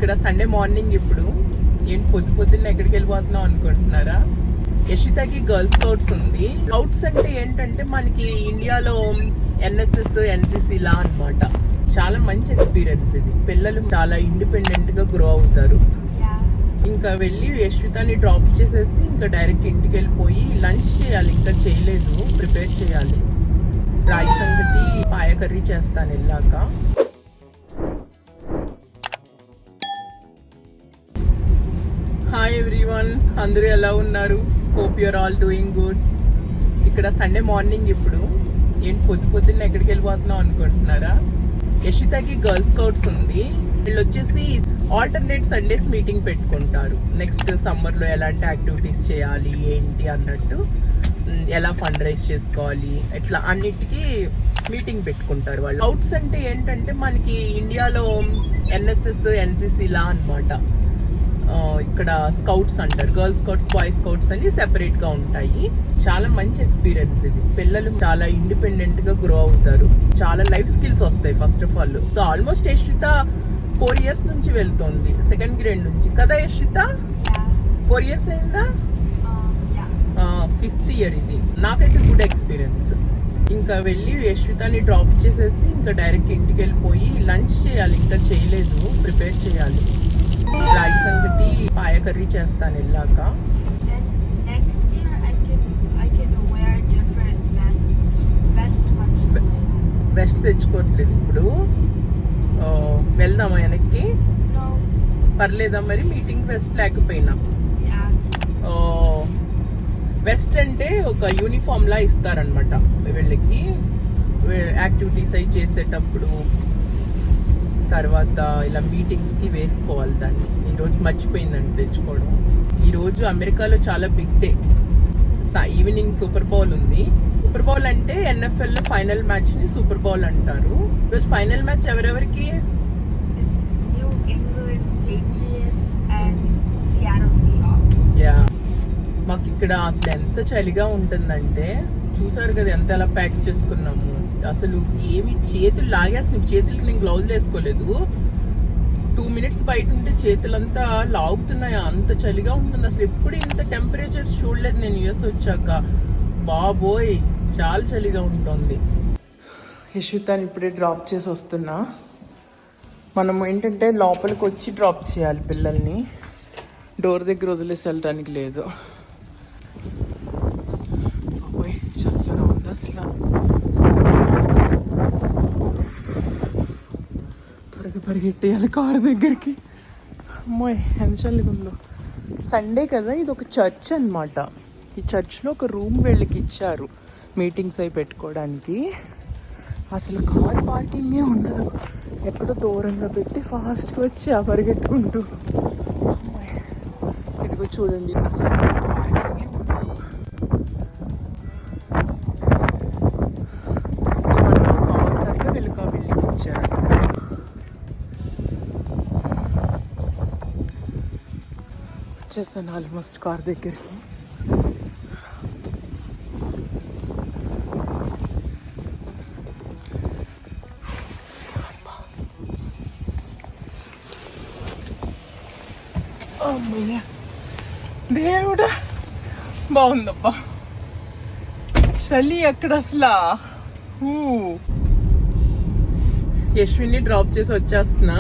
ఇక్కడ Sunday morning ఇప్పుడు ఏంటి పొద్దున్న ఎక్కడికి వెళ్ళిపోతున్నాం అనుకుంటున్నారా? యశితకి గర్ల్ స్కౌట్స్ ఉంది. స్కౌట్స్ అంటే ఏంటంటే మనకి ఇండియాలో ఎన్ఎస్ఎస్ ఎన్సిసి లా అన్నమాట. చాలా మంచి ఎక్స్పీరియన్స్ ఇది. పిల్లలు చాలా ఇండిపెండెంట్ గా గ్రో అవుతారు. ఇంకా వెళ్ళి యశ్వితని డ్రాప్ చేసేసి ఇంకా డైరెక్ట్ ఇంటికి వెళ్ళిపోయి లంచ్ చేయాలి. ఇంకా చేయలేదు, ప్రిపేర్ చేయాలి. రాగి సంగటి పాయ కర్రీ చేస్తాను వెళ్ళాక. హాయ్ ఎవ్రీవన్, అందరూ ఎలా ఉన్నారు? Hope you are all doing good. ఇక్కడ సండే మార్నింగ్ ఇప్పుడు ఏంటి పొద్దున్న ఎక్కడికి వెళ్ళిపోతున్నాం అనుకుంటున్నారా? యశితకి గర్ల్ స్కౌట్స్ ఉంది. వీళ్ళు వచ్చేసి ఆల్టర్నేట్ సండేస్ మీటింగ్ పెట్టుకుంటారు. నెక్స్ట్ సమ్మర్ లో ఎలాంటి యాక్టివిటీస్ చేయాలి ఏంటి అన్నట్టు, ఎలా ఫండ్ రైజ్ చేసుకోవాలి, ఇట్లా అన్నిటికీ మీటింగ్ పెట్టుకుంటారు వాళ్ళు. స్కౌట్స్ అంటే ఏంటంటే మనకి ఇండియాలో ఎన్ఎస్ఎస్ ఎన్సిసి లా అన్నమాట. ఇక్కడ స్కౌట్స్ అంటారు. గర్ల్ స్కౌట్స్, బాయ్ స్కౌట్స్ అని సెపరేట్ గా ఉంటాయి. చాలా మంచి ఎక్స్పీరియన్స్ ఇది. పిల్లలు చాలా ఇండిపెండెంట్ గా గ్రో అవుతారు. చాలా లైఫ్ స్కిల్స్ వస్తాయి first of all. So almost Yashwitha 4 years నుంచి వెళ్తోంది, సెకండ్ గ్రేడ్ నుంచి కదా యశ్విత? 4 years అయిందా? 5th year ఇది. నాకైతే గుడ్ ఎక్స్పీరియన్స్. ఇంకా వెళ్ళి యశ్వితని డ్రాప్ చేసేసి ఇంకా డైరెక్ట్ ఇంటికి వెళ్ళిపోయి లంచ్ చేయాలి. ఇంకా చేయలేదు, ప్రిపేర్ చేయాలి. రాగి సంగటి పాయ కర్రీ చేస్తాను వెళ్ళాక. వెస్ట్ తెచ్చుకోవట్లేదు ఇప్పుడు. వెళ్దామా వెనక్కి? పర్లేదా మరి మీటింగ్ వెస్ట్ లేకపోయినా? వెస్ట్ అంటే ఒక యూనిఫామ్ లా ఇస్తారనమాట వీళ్ళకి, యాక్టివిటీస్ అవి చేసేటప్పుడు. తర్వాత ఇలా మీటింగ్స్ కి వేసుకోవాలి దాన్ని. ఈరోజు మర్చిపోయిందండి తెచ్చుకోవడం. ఈరోజు అమెరికాలో చాలా big day. Evening super bowl ఉంది. సూపర్ బౌల్ అంటే ఎన్ఎఫ్ఎల్ లో ఫైనల్ మ్యాచ్ ని సూపర్ బౌల్ అంటారు. ఈరోజు ఫైనల్ మ్యాచ్ ఎవరెవరికి? మాకు ఇక్కడ అసలు ఎంత చలిగా ఉంటుందంటే, చూసారు కదా ఎంత ఎలా ప్యాక్ చేసుకున్నాము. అసలు ఏమి చేతులు లాగేస్తున్నాయి. చేతులకి నేను గ్లౌజులు వేసుకోలేదు. 2 minutes బయట ఉంటే చేతులంతా లాగుతున్నాయి. అంత చలిగా ఉంటుంది. అసలు ఎప్పుడు ఇంత టెంపరేచర్ చూడలేదు నేను యూఎస్ వచ్చాక. బాబోయ్, చాలా చలిగా ఉంటుంది. యశ్వితాని ఇప్పుడే డ్రాప్ చేసి వస్తున్నా. మనం ఏంటంటే లోపలికి వచ్చి డ్రాప్ చేయాలి పిల్లల్ని, డోర్ దగ్గర వదిలేసి వెళ్ళడానికి లేదు. బాబోయ్, చల్లగా ఉంది అసలు. పరిగెట్టేయాలి కారు దగ్గరికి. అమ్మాయి ఎంత చల్లిగా ఉందో. సండే కదా, ఇది ఒక చర్చ్ అన్నమాట. ఈ చర్చ్లో ఒక రూమ్ వీళ్ళకి ఇచ్చారు మీటింగ్స్ అవి పెట్టుకోవడానికి. అసలు కార్ పార్కింగే ఉండదు. ఎక్కడో దూరంగా పెట్టి ఫాస్ట్గా వచ్చి ఆ పరిగెట్టుకుంటూ. అమ్మాయి ఇదిగో చూడండి, అసలు పార్కింగే ఉండదు. కావాలగా వీళ్ళకి ఆ బిల్డింగ్ ఇచ్చారు. వచ్చేస్తాను ఆల్మోస్ట్ కార్ దగ్గరికి. అమ్మయ్య దేవుడా, బాగుందబ్బా. చలి అక్కడ అసలు. యశ్విని డ్రాప్ చేసి వచ్చేస్తున్నా.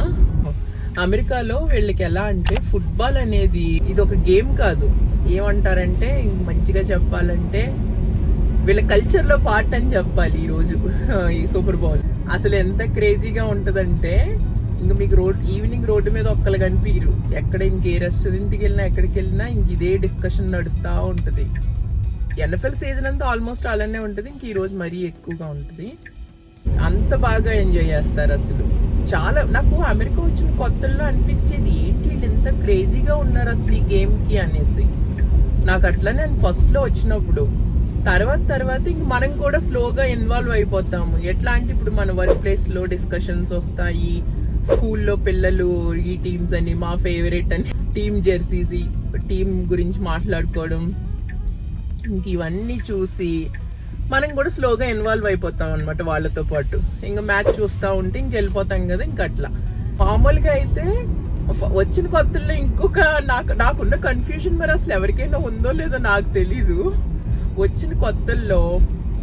అమెరికాలో వీళ్ళకి ఎలా అంటే, ఫుట్బాల్ అనేది ఇది ఒక గేమ్ కాదు. ఏమంటారంటే, మంచిగా చెప్పాలంటే వీళ్ళ కల్చర్ లో పార్ట్ అని చెప్పాలి. ఈరోజు ఈ సూపర్ బౌల్ అసలు ఎంత క్రేజీగా ఉంటదంటే, ఇంకా మీకు ఈవినింగ్ రోడ్డు మీద ఒక్కళ్ళు కనిపించరు. ఎక్కడ ఇంకే రెస్టారెంట్కి వెళ్ళినా ఎక్కడికి వెళ్ళినా ఇంక ఇదే డిస్కషన్ నడుస్తూ ఉంటుంది. ఎన్ఎఫ్ఎల్ సీజన్ అంతా ఆల్మోస్ట్ అలానే ఉంటుంది. ఇంక ఈ రోజు మరీ ఎక్కువగా ఉంటుంది. అంత బాగా ఎంజాయ్ చేస్తారు అసలు. చాలా నాకు అమెరికా వచ్చిన కొత్తల్లో అనిపించేది, ఏంటి వీళ్ళు ఎంత క్రేజీగా ఉన్నారు అసలు ఈ గేమ్ కి అనేసి. నాకు అట్లనే ఫస్ట్ లో వచ్చినప్పుడు. తర్వాత ఇంక మనం కూడా స్లోగా ఇన్వాల్వ్ అయిపోతాము. ఎట్లా అంటే, ఇప్పుడు మన వర్క్ ప్లేస్ లో డిస్కషన్స్ వస్తాయి. స్కూల్లో పిల్లలు ఈ టీమ్స్ అని, మా ఫేవరెట్ అని, టీమ్ జెర్సీస్, టీం గురించి మాట్లాడుకోవడం. ఇంక ఇవన్నీ చూసి మనం కూడా స్లోగా ఇన్వాల్వ్ అయిపోతాం అనమాట వాళ్ళతో పాటు. ఇంకా మ్యాచ్ చూస్తూ ఉంటే ఇంక వెళ్ళిపోతాం కదా. ఇంక అట్లా మామూలుగా అయితే వచ్చిన కొత్తల్లో ఇంకొక నాకున్న కన్ఫ్యూజన్ మరి అసలు ఎవరికైనా ఉందో లేదో నాకు తెలీదు. వచ్చిన కొత్తల్లో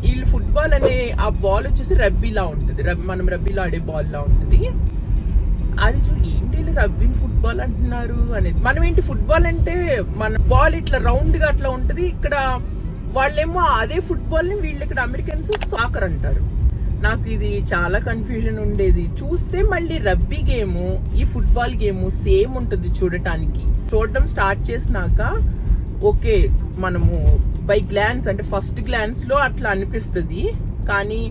వీళ్ళు ఫుట్బాల్ అనే ఆ బాల్ వచ్చేసి రబ్బీలా ఉంటుంది, మనం రబ్బీలో ఆడే బాల్ లా ఉంటుంది. అది ఏంటి రబ్బీని ఫుట్బాల్ అంటున్నారు అనేది. మనం ఏంటి ఫుట్బాల్ అంటే మన బాల్ ఇట్లా రౌండ్ గా అట్లా ఉంటది. ఇక్కడ వాళ్ళేమో అదే ఫుట్బాల్ ని వీళ్ళు ఇక్కడ అమెరికన్స్ సాకర్ అంటారు. నాకు ఇది చాలా కన్ఫ్యూజన్ ఉండేది. చూస్తే మళ్ళీ రబ్బీ గేమ్ ఈ ఫుట్బాల్ గేమ్ సేమ్ ఉంటుంది చూడటానికి. చూడడం స్టార్ట్ చేసినాక ఓకే మనము బై గ్లాన్స్ అంటే ఫస్ట్ గ్లాన్స్ లో అట్లా అనిపిస్తుంది, కానీ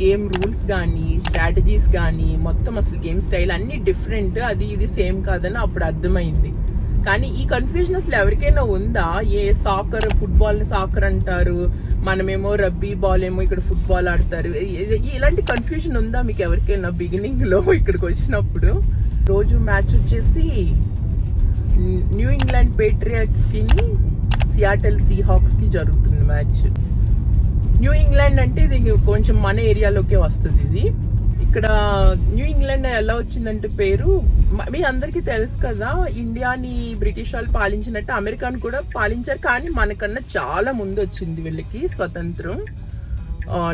గేమ్ రూల్స్ కానీ స్ట్రాటజీస్ కానీ మొత్తం అసలు గేమ్ స్టైల్ అన్ని డిఫరెంట్, అది ఇది సేమ్ కాదని అప్పుడు అర్థమైంది. కానీ ఈ కన్ఫ్యూజన్ అసలు ఎవరికైనా ఉందా? ఏ సాకర్ ఫుట్బాల్ ని సాకర్ అంటారు, మనమేమో రబ్బీ బాల్ ఏమో ఇక్కడ ఫుట్బాల్ ఆడతారు, ఇలాంటి కన్ఫ్యూజన్ ఉందా మీకు ఎవరికైనా బిగినింగ్ లో ఇక్కడికి వచ్చినప్పుడు? రోజు మ్యాచ్ వచ్చేసి న్యూ ఇంగ్లాండ్ పేట్రియట్స్ కి సియాటల్ సీహాక్స్ కి జరుగుతుంది మ్యాచ్. న్యూ ఇంగ్లాండ్ అంటే ఇది కొంచెం మన ఏరియాలోకే వస్తుంది. ఇది ఇక్కడ న్యూ ఇంగ్లాండ్ ఎలా వచ్చిందంటే పేరు మీ అందరికీ తెలుసు కదా, ఇండియాని బ్రిటిష్ వాళ్ళు పాలించినట్టు అమెరికాని కూడా పాలించారు, కానీ మనకన్నా చాలా ముందు వచ్చింది వీళ్ళకి స్వతంత్రం.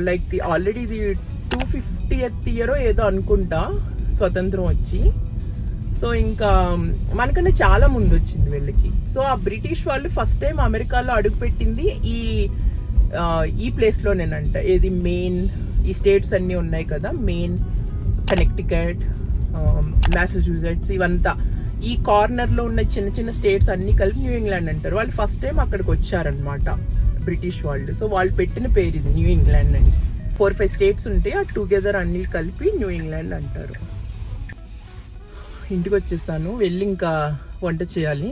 లైక్ ఆల్రెడీ ఇది 250th ఇయర్ ఏదో అనుకుంటా స్వతంత్రం వచ్చి. సో ఇంకా మనకన్నా చాలా ముందు వచ్చింది వీళ్ళకి. సో ఆ బ్రిటిష్ వాళ్ళు ఫస్ట్ టైం అమెరికాలో అడుగుపెట్టింది ఈ ప్లేస్ లోనేనంట. ఏది మెయిన్ ఈ స్టేట్స్ అన్ని ఉన్నాయి కదా, మెయిన్, కనెక్టికట్, మ్యాసచ్యూసెట్స్, ఇవంతా ఈ కార్నర్ లో ఉన్న చిన్న చిన్న స్టేట్స్ అన్ని కలిపి న్యూ ఇంగ్లాండ్ అంటారు. వాళ్ళు ఫస్ట్ టైం అక్కడికి వచ్చారనమాట బ్రిటిష్ వాళ్ళు. సో వాళ్ళు పెట్టిన పేరు ఇది న్యూ ఇంగ్లాండ్ అని. 4-5 స్టేట్స్ ఉంటాయి, ఆ టుగెదర్ అన్ని కలిపి న్యూ ఇంగ్లాండ్ అంటారు. ఇంటికి వచ్చేసాను, వెళ్ళి ఇంకా వంట చేయాలి.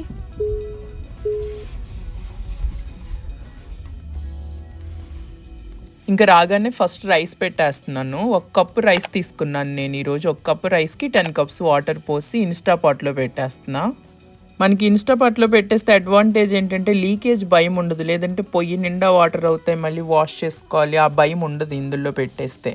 ఇంకా రాగానే ఫస్ట్ రైస్ పెట్టేస్తున్నాను. 1 కప్పు రైస్ తీసుకున్నాను నేను ఈరోజు. 1 కప్పు రైస్కి 10 కప్స్ వాటర్ పోసి ఇన్స్టాపాట్లో పెట్టేస్తున్నా. మనకి ఇన్స్టాపాట్లో పెట్టేస్తే అడ్వాంటేజ్ ఏంటంటే లీకేజ్ భయం ఉండదు, లేదంటే పొయ్యి నిండా వాటర్ అవుతాయి, మళ్ళీ వాష్ చేసుకోవాలి, ఆ భయం ఉండదు ఇందులో పెట్టేస్తే.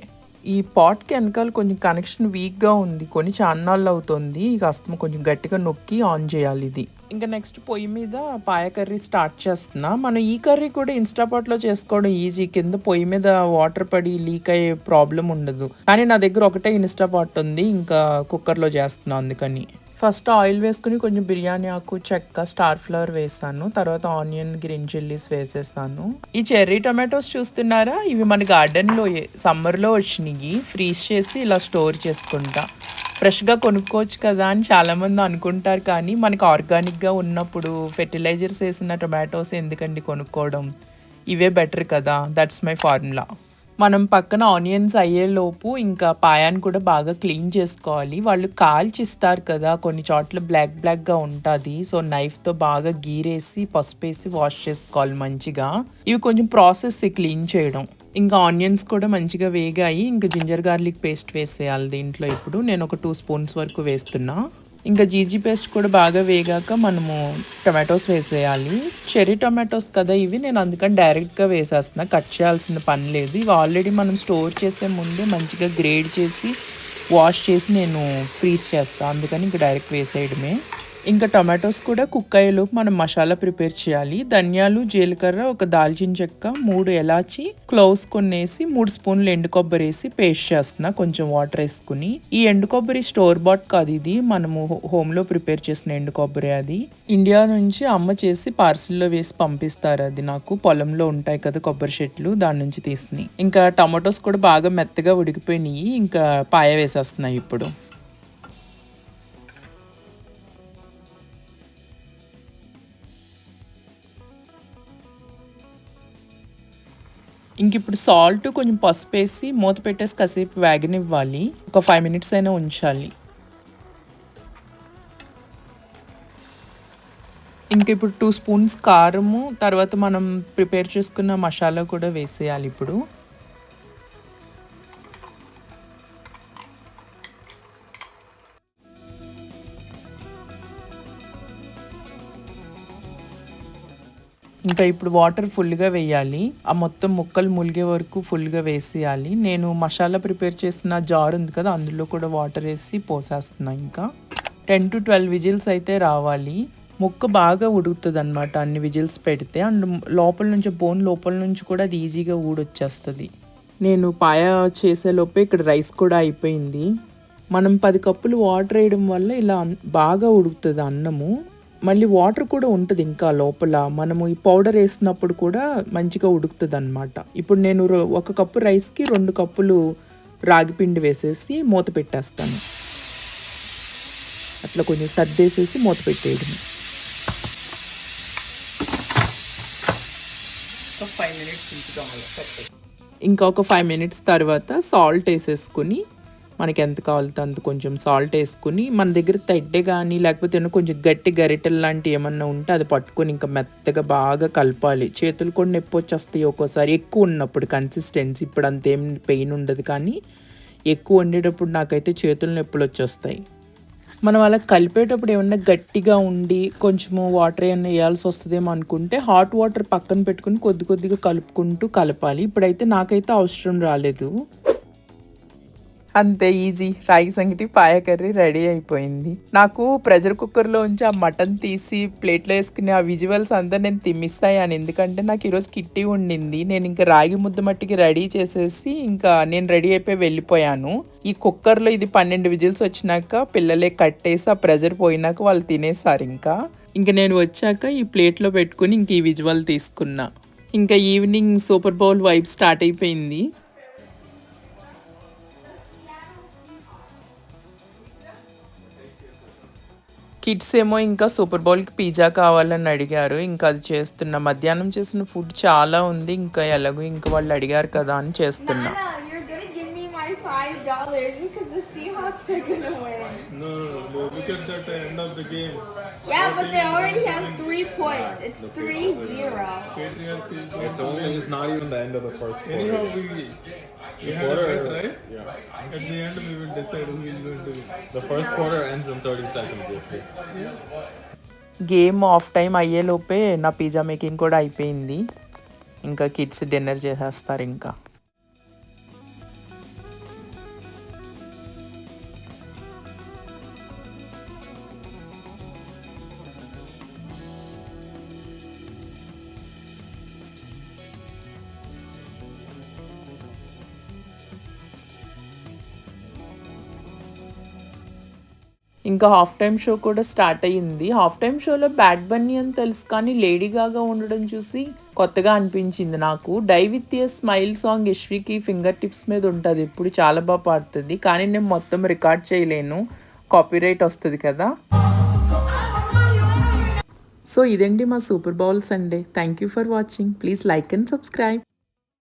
ఈ పాట్కి వెనకాల కొంచెం కనెక్షన్ వీక్గా ఉంది, కొన్ని చాన్నాళ్ళు అవుతుంది. కాస్త కొంచెం గట్టిగా నొక్కి ఆన్ చేయాలి ఇది. ఇంకా నెక్స్ట్ పొయ్యి మీద పాయ కర్రీ స్టార్ట్ చేస్తున్నా. మనం ఈ కర్రీ కూడా ఇన్స్టాపాట్లో చేసుకోవడం ఈజీ, కింద పొయ్యి మీద వాటర్ పడి లీక్ అయ్యే ప్రాబ్లం ఉండదు. కానీ నా దగ్గర ఒకటే ఇన్స్టాపాట్ ఉంది, ఇంకా కుక్కర్లో చేస్తున్నా. అందుకని ఫస్ట్ ఆయిల్ వేసుకుని కొంచెం బిర్యానీ ఆకు, చెక్క, స్టార్ ఫ్లవర్ వేసాను. తర్వాత ఆనియన్, గ్రీన్ చిల్లీస్ వేసేసాను. ఈ చెర్రీ టొమాటోస్ చూస్తున్నారా, ఇవి మన గార్డెన్లో సమ్మర్లో వచ్చినాయి. ఫ్రీజ్ చేసి ఇలా స్టోర్ చేసుకుంటా. ఫ్రెష్గా కొనుక్కోవచ్చు కదా అని చాలామంది అనుకుంటారు, కానీ మనకి ఆర్గానిక్గా ఉన్నప్పుడు ఫెర్టిలైజర్స్ వేసిన టొమాటోస్ ఎందుకండి కొనుక్కోవడం, ఇవే బెటర్ కదా. That's my formula. మనం పక్కన ఆనియన్స్ అయ్యేలోపు ఇంకా పాయాన్ని కూడా బాగా క్లీన్ చేసుకోవాలి. వాళ్ళు కాల్చిస్తారు కదా, కొన్ని చోట్ల బ్లాక్గా ఉంటుంది. సో నైఫ్తో బాగా గీరేసి పసుపు వేసి వాష్ చేసుకోవాలి మంచిగా. ఇవి కొంచెం ప్రాసెస్ క్లీన్ చేయడం. ఇంకా ఆనియన్స్ కూడా మంచిగా వేగాయి. ఇంకా జింజర్ గార్లిక్ పేస్ట్ వేసేయాలి దీంట్లో. ఇప్పుడు నేను ఒక 2 స్పూన్స్ వరకు వేస్తున్నా. ఇంకా జీజీ పేస్ట్ కూడా బాగా వేగాక మనము టొమాటోస్ వేసేయాలి. చెర్రీ టొమాటోస్ కదా ఇవి, నేను అందుకని డైరెక్ట్గా వేసేస్తున్నా, కట్ చేయాల్సిన పని లేదు. ఇవి ఆల్రెడీ మనం స్టోర్ చేసే ముందే మంచిగా గ్రేడ్ చేసి వాష్ చేసి నేను ఫ్రీజ్ చేస్తాను, అందుకని ఇంకా డైరెక్ట్ వేసేయడమే. ఇంకా టొమాటోస్ కూడా కుక్ అయ్యేలోపు మనం మసాలా ప్రిపేర్ చేయాలి. ధనియాలు, జీలకర్ర, ఒక దాల్చిన చెక్క, 3 ఎలాచి, క్లోవ్స్ కొన్నేసి 3 స్పూన్లు ఎండు కొబ్బరి వేసి పేస్ట్ చేస్తున్నా కొంచెం వాటర్ వేసుకుని. ఈ ఎండు కొబ్బరి స్టోర్ బాట్ కాదు, ఇది మనము హోమ్లో ప్రిపేర్ చేసిన ఎండు కొబ్బరి. అది ఇండియా నుంచి అమ్మ చేసి పార్సిల్లో వేసి పంపిస్తారు. అది నాకు పొలంలో ఉంటాయి కదా కొబ్బరి చెట్లు, దాని నుంచి తీసుకుని. ఇంకా టొమాటోస్ కూడా బాగా మెత్తగా ఉడికిపోయినాయి. ఇంకా పాయ వేసేస్తున్నాయి ఇప్పుడు. ఇంక ఇప్పుడు సాల్ట్, కొంచెం పసుపు వేసి మూత పెట్టేసి కాసేపు వేగనివ్వాలి. ఒక 5 మినిట్స్ అయినా ఉంచాలి. ఇంక ఇప్పుడు 2 స్పూన్స్ కారము, తర్వాత మనం ప్రిపేర్ చేసుకున్న మసాలా కూడా వేసేయాలి ఇప్పుడు. ఇంకా ఇప్పుడు వాటర్ ఫుల్గా వేయాలి. ఆ మొత్తం ముక్కలు ములిగే వరకు ఫుల్గా వేసేయాలి. నేను మసాలా ప్రిపేర్ చేసిన జార్ ఉంది కదా, అందులో కూడా వాటర్ వేసి పోసేస్తున్నా. ఇంకా 10 to 12 విజిల్స్ అయితే రావాలి. ముక్క బాగా ఉడుకుతుంది అనమాట అన్ని విజిల్స్ పెడితే. అండ్ లోపల నుంచి బోన్ లోపల నుంచి కూడా అది ఈజీగా ఊడొచ్చేస్తుంది. నేను పాయ చేసేలోపే ఇక్కడ రైస్ కూడా అయిపోయింది. మనం 10 కప్పులు వాటర్ వేయడం వల్ల ఇలా బాగా ఉడుకుతుంది అన్నము. మళ్ళీ వాటర్ కూడా ఉంటుంది ఇంకా లోపల. మనము ఈ పౌడర్ వేసినప్పుడు కూడా మంచిగా ఉడుకుతుంది అనమాట. ఇప్పుడు నేను 1 కప్పు రైస్కి 2 కప్పులు రాగి పిండి వేసేసి మూత పెట్టేస్తాను. అట్లా కొంచెం సర్దేసేసి మూత పెట్టేయడం. ఇంకా ఒక 5 మినిట్స్ తర్వాత సాల్ట్ వేసేసుకుని, మనకి ఎంత కావాలితే అంత కొంచెం సాల్ట్ వేసుకుని, మన దగ్గర తెడ్డే కానీ లేకపోతే కొంచెం గట్టి గరిటెలు లాంటివి ఏమన్నా ఉంటే అది పట్టుకొని ఇంకా మెత్తగా బాగా కలపాలి. చేతులు కూడా నొప్పి వచ్చేస్తాయి ఒక్కోసారి ఎక్కువ ఉన్నప్పుడు కన్సిస్టెన్సీ. ఇప్పుడు అంతేం పెయిన్ ఉండదు, కానీ ఎక్కువ వండేటప్పుడు నాకైతే చేతులు నొప్పులు వచ్చేస్తాయి. మనం అలా కలిపేటప్పుడు ఏమన్నా గట్టిగా ఉండి కొంచెము వాటర్ ఏమన్నా వేయాల్సి వస్తుందేమో అనుకుంటే హాట్ వాటర్ పక్కన పెట్టుకుని కొద్ది కొద్దిగా కలుపుకుంటూ కలపాలి. ఇప్పుడైతే నాకైతే అవసరం రాలేదు. అంతే, ఈజీ రాగి సంగటి పాయ కర్రీ రెడీ అయిపోయింది. నాకు ప్రెషర్ కుక్కర్లో ఉంచి ఆ మటన్ తీసి ప్లేట్లో వేసుకుని ఆ విజువల్స్ అంతా నేను మిస్ అయ్యాను. ఎందుకంటే నాకు ఈరోజు కిట్టి ఉండింది. నేను ఇంకా రాగి ముద్ద మట్టికి రెడీ చేసేసి ఇంకా నేను రెడీ అయిపోయి వెళ్ళిపోయాను. ఈ కుక్కర్లో ఇది 12 విజిల్స్ వచ్చినాక పిల్లలే కట్టేసి ఆ ప్రెషర్ పోయినాక వాళ్ళు తినేసారు. ఇంకా నేను వచ్చాక ఈ ప్లేట్లో పెట్టుకుని ఇంక ఈ విజువల్ తీసుకున్నా. ఇంకా evening super bowl vibe start అయిపోయింది. కిడ్స్ ఏమో ఇంకా సూపర్ బౌల్కి పిజ్జా కావాలని అడిగారు. ఇంకా అది చేస్తున్నా. మధ్యాహ్నం చేసిన ఫుడ్ చాలా ఉంది. ఇంకా ఎలాగో ఇంకా వాళ్ళు అడిగారు కదా అని చేస్తున్నా. We had a bet, right? Yeah. At the end, we will decide who is going to win. The first quarter ends in 30 seconds. Game of time అయ్యేలోపే నా పిజ్జా మేకింగ్ కూడా అయిపోయింది. ఇంకా కిడ్స్ డిన్నర్ చేసేస్తారు. ఇంకా ఇంకా హాఫ్ టైమ్ షో కూడా start అయ్యింది. హాఫ్ టైమ్ షోలో బ్యాడ్ బన్నీ అని తెలుసు, కానీ లేడీ గాగా ఉండడం చూసి కొత్తగా అనిపించింది నాకు. Die with a smile song యశ్వికి ఫింగర్ టిప్స్ మీద ఉంటుంది. ఇప్పుడు చాలా బాగా పాడుతుంది, కానీ నేను మొత్తం రికార్డ్ చేయలేను, కాపీరైట్ వస్తుంది కదా. సో ఇదండి మా super bowl Sunday. Thank you for watching. Please like and subscribe.